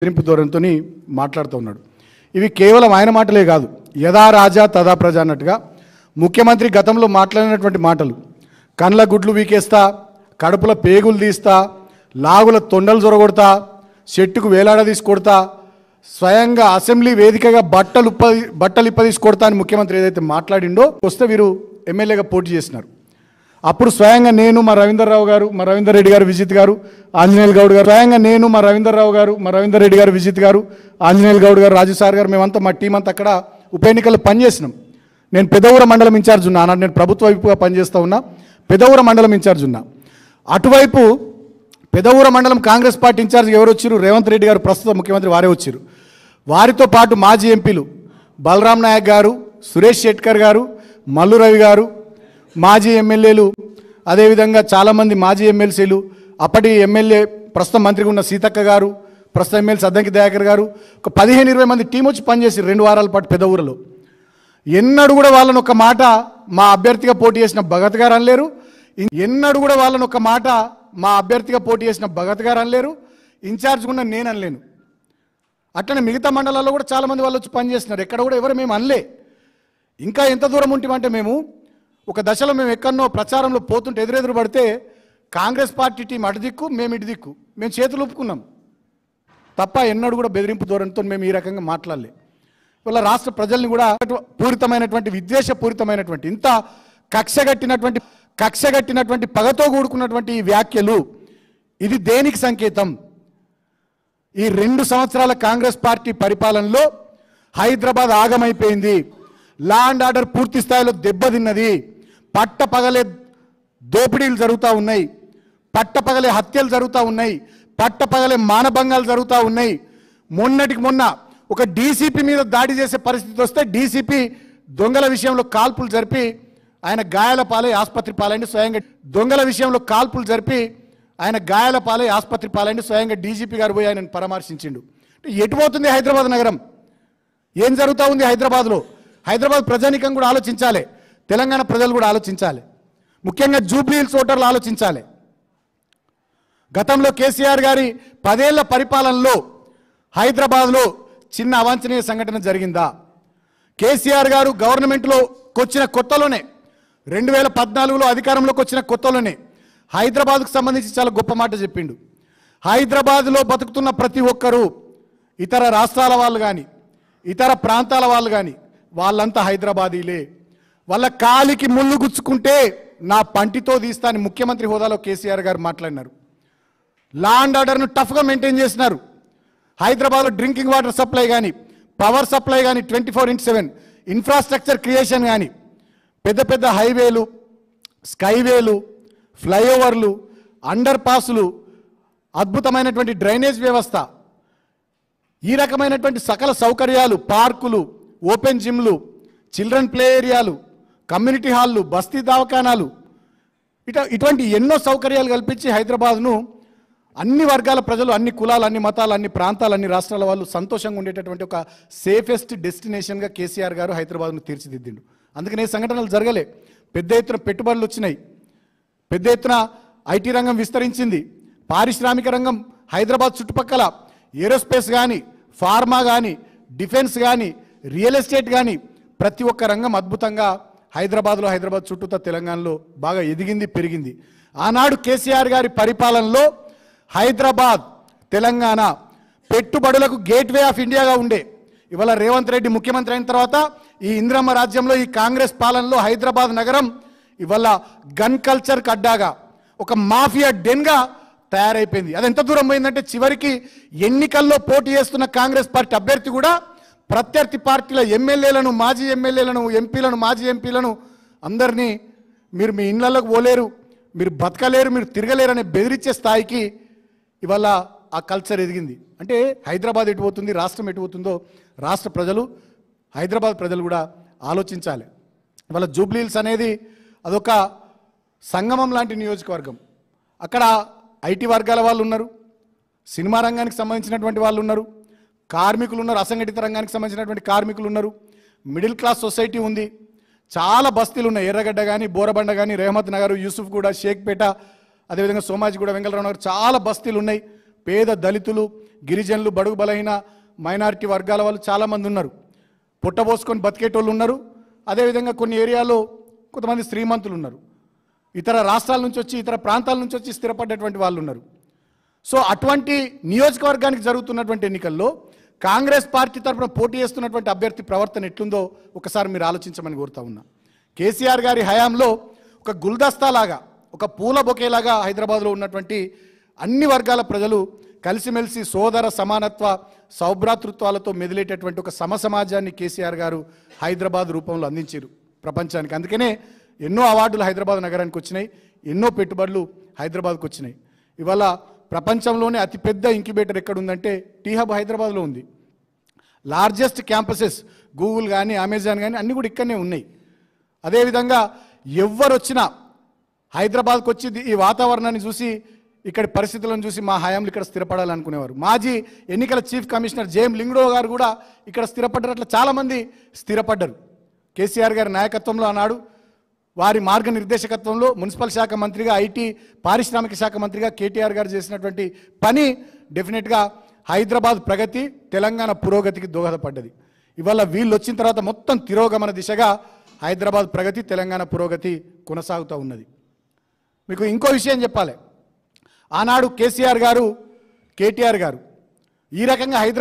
బెదిరింపు ధోరణితో మాట్లాడుతూ ఉన్నాడు. ఇవి కేవలం ఆయన మాటలే కాదు, యథా రాజా తదా ప్రజ అన్నట్టుగా ముఖ్యమంత్రి గతంలో మాట్లాడినటువంటి మాటలు, కండ్ల గుడ్లు వీకేస్తా, కడుపుల పేగులు తీస్తా, లాగుల తొండలు జొరగొడతా, చెట్టుకు వేలాడదీసి కొడతా, స్వయంగా అసెంబ్లీ వేదికగా బట్టలు ఇప్పదీసి కొడతా అని ముఖ్యమంత్రి ఏదైతే మాట్లాడిండో వస్తే వీరు ఎమ్మెల్యేగా పోటీ చేసినారు. అప్పుడు స్వయంగా నేను, మా రవీందర్రావు గారు, మా రవీందర్ రెడ్డి గారు, విజిత్ గారు, ఆంజనేయులు గౌడ్ గారు, స్వయంగా నేను, మా రవీందర్రావు గారు, మా రవీందర్ రెడ్డి గారు, విజిత్ గారు, ఆంజనేయులు గౌడ్ గారు, రాజు సార్ గారు, మేమంతా మా టీం అంతా అక్కడ ఉప ఎన్నికల్లో పనిచేసినాం. నేను పెదవూర మండలం ఇన్ఛార్జ్ ఉన్నా, అన్నాడు. నేను ప్రభుత్వ వైపుగా పనిచేస్తూ ఉన్నా, పెదవూర మండలం ఇన్ఛార్జ్ ఉన్నా. అటువైపు పెదవూర మండలం కాంగ్రెస్ పార్టీ ఇన్ఛార్జ్ ఎవరు వచ్చారు? రేవంత్ రెడ్డి గారు, ప్రస్తుత ముఖ్యమంత్రి వారే వచ్చారు. వారితో పాటు మాజీ ఎంపీలు బలరాం నాయక్ గారు, సురేష్ శెట్కర్ గారు, మల్లు రవి గారు, మాజీ ఎమ్మెల్యేలు, అదేవిధంగా చాలామంది మాజీ ఎమ్మెల్సీలు, అప్పటి ఎమ్మెల్యే ప్రస్తుతం మంత్రిగా ఉన్న సీతక్క గారు, ప్రస్తుతం ఎమ్మెల్సీ అద్దంకి దయాకర్ గారు, ఒక 15-20 మంది టీం వచ్చి పనిచేసి 2 వారాల పాటు పెదవూరులో. ఎన్నడూ కూడా వాళ్ళని ఒక మాట మా అభ్యర్థిగా పోటీ చేసిన భగత్ గారు అనలేరు. ఎన్నడూ కూడా వాళ్ళని ఒక మాట మా అభ్యర్థిగా పోటీ చేసిన భగత్ గారు అనలేరు, ఇన్ఛార్జ్ కూడా నేను అనలేను. అట్లనే మిగతా మండలాల్లో కూడా చాలామంది వాళ్ళు వచ్చి పనిచేస్తున్నారు. ఎక్కడ కూడా ఎవరు మేము అనలే. ఇంకా ఎంత దూరం ఉంటామంటే మేము ఒక దశలో మేము ఎక్కడనో ప్రచారంలో పోతుంటే ఎదురెదురు పడితే కాంగ్రెస్ పార్టీ టీం అటు దిక్కు, మేము ఇటు దిక్కు, మేము చేతులు ఒప్పుకున్నాం తప్ప ఎన్నడూ కూడా బెదిరింపు ధోరణితో మేము ఈ రకంగా మాట్లాడలే. ఇవాళ రాష్ట్ర ప్రజల్ని కూడా పూరితమైనటువంటి, విద్వేషపూరితమైనటువంటి, ఇంత కక్షగట్టినటువంటి పగతో కూడుకున్నటువంటి ఈ వ్యాఖ్యలు, ఇది దేనికి సంకేతం? ఈ 2 సంవత్సరాల కాంగ్రెస్ పార్టీ పరిపాలనలో హైదరాబాద్ ఆగమైపోయింది, లా అండ్ ఆర్డర్ పూర్తి స్థాయిలో దెబ్బతిన్నది, పట్టపగలే దోపిడీలు జరుగుతూ ఉన్నాయి, పట్టపగలే హత్యలు జరుగుతూ ఉన్నాయి, పట్టపగలే మానభంగాలు జరుగుతూ ఉన్నాయి. మొన్నటికి మొన్న ఒక డీసీపీ మీద దాడి చేసే పరిస్థితి వస్తే డీసీపీ దొంగల విషయంలో కాల్పులు జరిపి ఆయన గాయాల పాలై ఆసుపత్రి పాలైంది. స్వయంగా దొంగల విషయంలో కాల్పులు జరిపి ఆయన గాయాల పాలై ఆసుపత్రి పాలైంది. స్వయంగా డీజీపీ గారు పోయి ఆయనను పరామర్శించిండు. ఎటు పోతుంది హైదరాబాద్ నగరం? ఏం జరుగుతూ ఉంది హైదరాబాద్లో? హైదరాబాద్ ప్రజానికం కూడా ఆలోచించాలి, తెలంగాణ ప్రజలు కూడా ఆలోచించాలి, ముఖ్యంగా జూబ్లీ హిల్స్ ఓటర్లు ఆలోచించాలి. గతంలో కేసీఆర్ గారి 10 ఏళ్ల పరిపాలనలో హైదరాబాద్లో చిన్న అవాంఛనీయ సంఘటన జరిగిందా? కేసీఆర్ గారు గవర్నమెంట్లోకి వచ్చిన కొత్తలోనే, 2014లో అధికారంలోకి వచ్చిన కొత్తలోనే హైదరాబాద్కు సంబంధించి చాలా గొప్ప మాట చెప్పిండు. హైదరాబాద్లో బతుకుతున్న ప్రతి ఒక్కరూ, ఇతర రాష్ట్రాల వాళ్ళు కానీ, ఇతర ప్రాంతాల వాళ్ళు కానీ, వాళ్ళంతా హైదరాబాదీలే, వాళ్ళ కాలికి ముళ్ళు గుచ్చుకుంటే నా పంటితో తీస్తా అని ముఖ్యమంత్రి హోదాలో కేసీఆర్ గారు మాట్లాడినారు. లా అండ్ ఆర్డర్ను టఫ్గా మెయింటైన్ చేసినారు. హైదరాబాద్లో డ్రింకింగ్ వాటర్ సప్లై కానీ, పవర్ సప్లై కానీ, 24/7 ఇన్ఫ్రాస్ట్రక్చర్ క్రియేషన్ కానీ, పెద్ద పెద్ద హైవేలు, స్కైవేలు, ఫ్లైఓవర్లు, అండర్ పాసులు, అద్భుతమైనటువంటి డ్రైనేజ్ వ్యవస్థ, ఈ రకమైనటువంటి సకల సౌకర్యాలు, పార్కులు, ఓపెన్ జిమ్లు, చిల్డ్రన్ ప్లే ఏరియాలు, కమ్యూనిటీ హాళ్ళు, బస్తీ దవాఖానాలు, ఇటువంటి ఎన్నో సౌకర్యాలు కల్పించి హైదరాబాద్ను అన్ని వర్గాల ప్రజలు, అన్ని కులాలు, అన్ని మతాలు, అన్ని ప్రాంతాలు, అన్ని రాష్ట్రాల వాళ్ళు సంతోషంగా ఉండేటటువంటి ఒక సేఫెస్ట్ డెస్టినేషన్గా కేసీఆర్ గారు హైదరాబాద్ను తీర్చిదిద్దిండు. అందుకనే సంఘటనలు జరగలే. పెద్ద ఎత్తున పెట్టుబడులు వచ్చినాయి, పెద్ద ఎత్తున ఐటీ రంగం విస్తరించింది, పారిశ్రామిక రంగం హైదరాబాద్ చుట్టుపక్కల ఏరోస్పేస్ కానీ, ఫార్మా కానీ, డిఫెన్స్ కానీ, రియల్ ఎస్టేట్ కానీ, ప్రతి ఒక్క రంగం అద్భుతంగా హైదరాబాద్ చుట్టూతా తెలంగాణలో బాగా ఎదిగింది, పెరిగింది. ఆనాడు కేసీఆర్ గారి పరిపాలనలో హైదరాబాద్, తెలంగాణ పెట్టుబడులకు గేట్వే ఆఫ్ ఇండియాగా ఉండే. ఇవాళ రేవంత్ రెడ్డి ముఖ్యమంత్రి అయిన తర్వాత ఈ ఇందిరమ్మ రాజ్యంలో, ఈ కాంగ్రెస్ పాలనలో హైదరాబాద్ నగరం ఇవాళ గన్ కల్చర్కి అడ్డాగా, ఒక మాఫియా డెన్గా తయారైపోయింది. అది ఎంత దూరం పోయిందంటే చివరికి ఎన్నికల్లో పోటీ చేస్తున్న కాంగ్రెస్ పార్టీ అభ్యర్థి కూడా ప్రత్యర్థి పార్టీల ఎమ్మెల్యేలను, మాజీ ఎమ్మెల్యేలను, ఎంపీలను, మాజీ ఎంపీలను అందరినీ మీరు మీ ఇళ్లలోకి పోలేరు, మీరు బతకలేరు, మీరు తిరగలేరు అనే బెదిరించే స్థాయికి ఇవాళ ఆ కల్చర్ ఎదిగింది. అంటే హైదరాబాద్ ఎటు పోతుంది, రాష్ట్రం ఎటు పోతుందో రాష్ట్ర ప్రజలు, హైదరాబాద్ ప్రజలు కూడా ఆలోచించాలి. ఇవాళ జూబ్లీ హిల్స్ అనేది అదొక సంగమం లాంటి నియోజకవర్గం. అక్కడ ఐటీ వర్గాల వాళ్ళు ఉన్నారు, సినిమా రంగానికి సంబంధించినటువంటి వాళ్ళు ఉన్నారు, కార్మికులు ఉన్నారు, అసంఘటిత రంగానికి సంబంధించినటువంటి కార్మికులు ఉన్నారు, మిడిల్ క్లాస్ సొసైటీ ఉంది, చాలా బస్తీలు ఉన్నాయి. ఎర్రగడ్డ కానీ, బోరబండ కానీ, రెహమత్ నగర్, యూసుఫ్ కూడా, షేక్పేట, అదేవిధంగా సోమాజిగూడ, వెంగళరావు నగర్ చాలా బస్తీలు ఉన్నాయి. పేద దళితులు, గిరిజనులు, బడుగు బలహీన మైనారిటీ వర్గాల వాళ్ళు చాలామంది ఉన్నారు. పుట్టబోసుకొని బతికేటోళ్ళు ఉన్నారు. అదేవిధంగా కొన్ని ఏరియాలో కొంతమంది శ్రీమంతులు ఉన్నారు. ఇతర రాష్ట్రాల నుంచి వచ్చి, ఇతర ప్రాంతాల నుంచి వచ్చి స్థిరపడ్డటువంటి వాళ్ళు ఉన్నారు. సో అటువంటి నియోజకవర్గానికి జరుగుతున్నటువంటి ఎన్నికల్లో కాంగ్రెస్ పార్టీ తరఫున పోటీ చేస్తున్నటువంటి అభ్యర్థి ప్రవర్తన ఎట్లుందో ఒకసారి మీరు ఆలోచించమని కోరుతా ఉన్నా. కేసీఆర్ గారి హయాంలో ఒక గుల్దస్తాలాగా, ఒక పూల బొకేలాగా హైదరాబాద్లో ఉన్నటువంటి అన్ని వర్గాల ప్రజలు కలిసిమెలిసి సోదర సమానత్వ సౌభ్రాతృత్వాలతో మెదిలేటటువంటి ఒక సమసమాజాన్ని కేసీఆర్ గారు హైదరాబాద్ రూపంలో అందించారు ప్రపంచానికి. అందుకనే ఎన్నో అవార్డులు హైదరాబాద్ నగరానికి వచ్చినాయి, ఎన్నో పెట్టుబడులు హైదరాబాద్కు వచ్చినాయి. ఇవాళ ప్రపంచంలోనే అతిపెద్ద ఇంక్యుబేటర్ ఎక్కడుందంటే టీ హబ్ హైదరాబాద్లో ఉంది. లార్జెస్ట్ క్యాంపసెస్ గూగుల్ కానీ అమెజాన్ కానీ అన్నీ కూడా ఇక్కడనే ఉన్నాయి. అదేవిధంగా ఎవరు వచ్చినా హైదరాబాద్కు వచ్చి ఈ వాతావరణాన్ని చూసి, ఇక్కడి పరిస్థితులను చూసి మా హయాంలో ఇక్కడ స్థిరపడాలనుకునేవారు. మాజీ ఎన్నికల చీఫ్ కమిషనర్ జేఎం లింగ్డో గారు కూడా ఇక్కడ స్థిరపడ్డారు. అట్లా చాలామంది స్థిరపడ్డారు. కేసీఆర్ గారి నాయకత్వంలో ఆనాడు, వారి మార్గనిర్దేశకత్వంలో మున్సిపల్ శాఖ మంత్రిగా, ఐటీ పారిశ్రామిక శాఖ మంత్రిగా కేటీఆర్ గారు చేసినటువంటి పని డెఫినెట్గా హైదరాబాద్ ప్రగతి, తెలంగాణ పురోగతికి దోహదపడ్డది. ఇవాళ వీళ్ళు వచ్చిన తర్వాత మొత్తం తిరోగమన దిశగా హైదరాబాద్ ప్రగతి, తెలంగాణ పురోగతి కొనసాగుతూ ఉన్నది. మీకు ఇంకో విషయం చెప్పాలి. ఆనాడు కేసీఆర్ గారు, కేటీఆర్ గారు ఈ రకంగా హైదరాబాద్